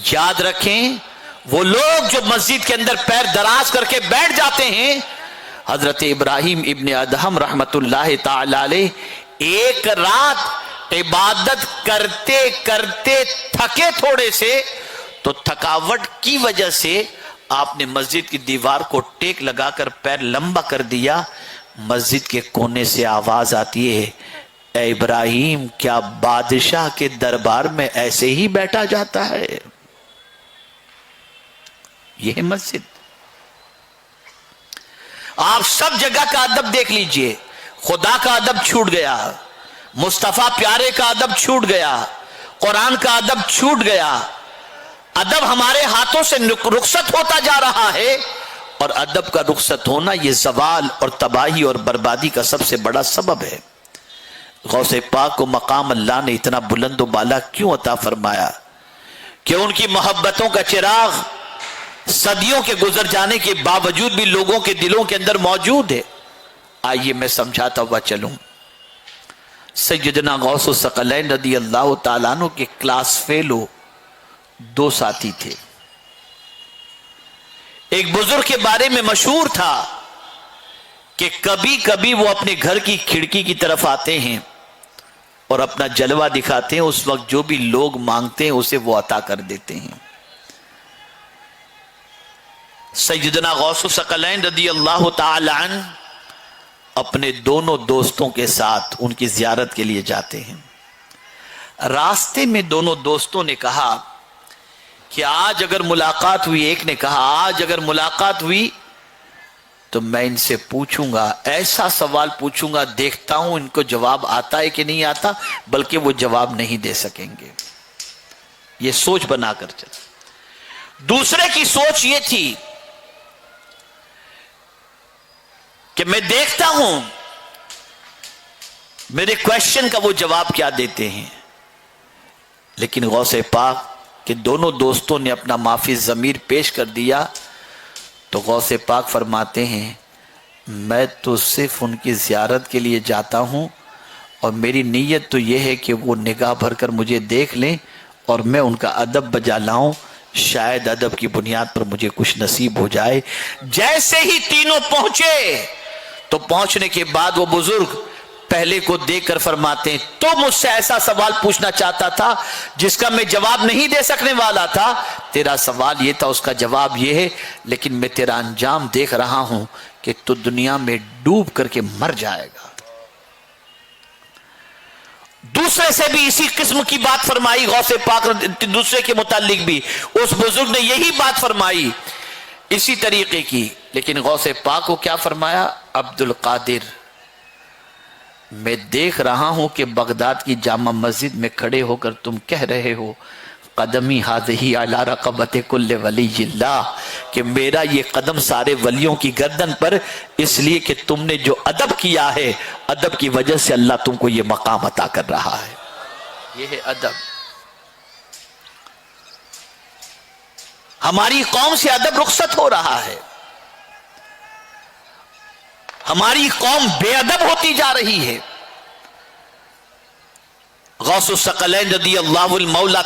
یاد رکھیں وہ لوگ جو مسجد کے اندر پیر دراز کر کے بیٹھ جاتے ہیں، حضرت ابراہیم ابن ادہم رحمت اللہ تعالی علیہ ایک رات عبادت کرتے کرتے تھکے تھوڑے سے، تو تھکاوٹ کی وجہ سے آپ نے مسجد کی دیوار کو ٹیک لگا کر پیر لمبا کر دیا۔ مسجد کے کونے سے آواز آتی ہے، اے ابراہیم کیا بادشاہ کے دربار میں ایسے ہی بیٹھا جاتا ہے؟ یہ ہے مسجد۔ آپ سب جگہ کا ادب دیکھ لیجئے، خدا کا ادب چھوٹ گیا، مصطفیٰ پیارے کا ادب چھوٹ گیا، قرآن کا ادب چھوٹ گیا، ادب ہمارے ہاتھوں سے رخصت ہوتا جا رہا ہے، اور ادب کا رخصت ہونا یہ زوال اور تباہی اور بربادی کا سب سے بڑا سبب ہے۔ غوث پاک کو مقام اللہ نے اتنا بلند و بالا کیوں عطا فرمایا کہ ان کی محبتوں کا چراغ صدیوں کے گزر جانے کے باوجود بھی لوگوں کے دلوں کے اندر موجود ہے۔ آئیے میں سمجھاتا ہوا چلوں۔ سیدنا غوث الثقلین رضی اللہ تعالیٰ عنہ کے کلاس فیلو دو ساتھی تھے۔ ایک بزرگ کے بارے میں مشہور تھا کہ کبھی کبھی وہ اپنے گھر کی کھڑکی کی طرف آتے ہیں اور اپنا جلوہ دکھاتے ہیں، اس وقت جو بھی لوگ مانگتے ہیں اسے وہ عطا کر دیتے ہیں۔ سیدنا غوث الثقلین رضی اللہ تعالی عنہ اپنے دونوں دوستوں کے ساتھ ان کی زیارت کے لیے جاتے ہیں۔ راستے میں دونوں دوستوں نے کہا کہ آج اگر ملاقات ہوئی، ایک نے کہا آج اگر ملاقات ہوئی تو میں ان سے پوچھوں گا، ایسا سوال پوچھوں گا، دیکھتا ہوں ان کو جواب آتا ہے کہ نہیں آتا، بلکہ وہ جواب نہیں دے سکیں گے۔ یہ سوچ بنا کر چل۔ دوسرے کی سوچ یہ تھی کہ میں دیکھتا ہوں میرے کویشچن کا وہ جواب کیا دیتے ہیں، لیکن غوث پاک کہ دونوں دوستوں نے اپنا معافی ضمیر پیش کر دیا تو غوث پاک فرماتے ہیں میں تو صرف ان کی زیارت کے لیے جاتا ہوں، اور میری نیت تو یہ ہے کہ وہ نگاہ بھر کر مجھے دیکھ لیں اور میں ان کا ادب بجا لاؤں، شاید ادب کی بنیاد پر مجھے کچھ نصیب ہو جائے۔ جیسے ہی تینوں پہنچے تو پہنچنے کے بعد وہ بزرگ پہلے کو دیکھ کر فرماتے ہیں تو مجھ سے ایسا سوال پوچھنا چاہتا تھا جس کا میں جواب نہیں دے سکنے والا تھا، تیرا سوال یہ تھا، اس کا جواب یہ ہے، لیکن میں تیرا انجام دیکھ رہا ہوں کہ تو دنیا میں ڈوب کر کے مر جائے گا۔ دوسرے سے بھی اسی قسم کی بات فرمائی غوث پاک، دوسرے کے متعلق بھی اس بزرگ نے یہی بات فرمائی اسی طریقے کی، لیکن غوث پاک کو کیا فرمایا؟ عبد القادر میں دیکھ رہا ہوں کہ بغداد کی جامع مسجد میں کھڑے ہو کر تم کہہ رہے ہو قدمی ہذہی علی رقبۃ کل ولی اللہ، کہ میرا یہ قدم سارے ولیوں کی گردن پر، اس لیے کہ تم نے جو ادب کیا ہے، ادب کی وجہ سے اللہ تم کو یہ مقام عطا کر رہا ہے۔ یہ ہے ادب۔ ہماری قوم سے ادب رخصت ہو رہا ہے، ہماری قوم بے ادب ہوتی جا رہی ہے۔ غوث الثقلین رضی اللہ المولا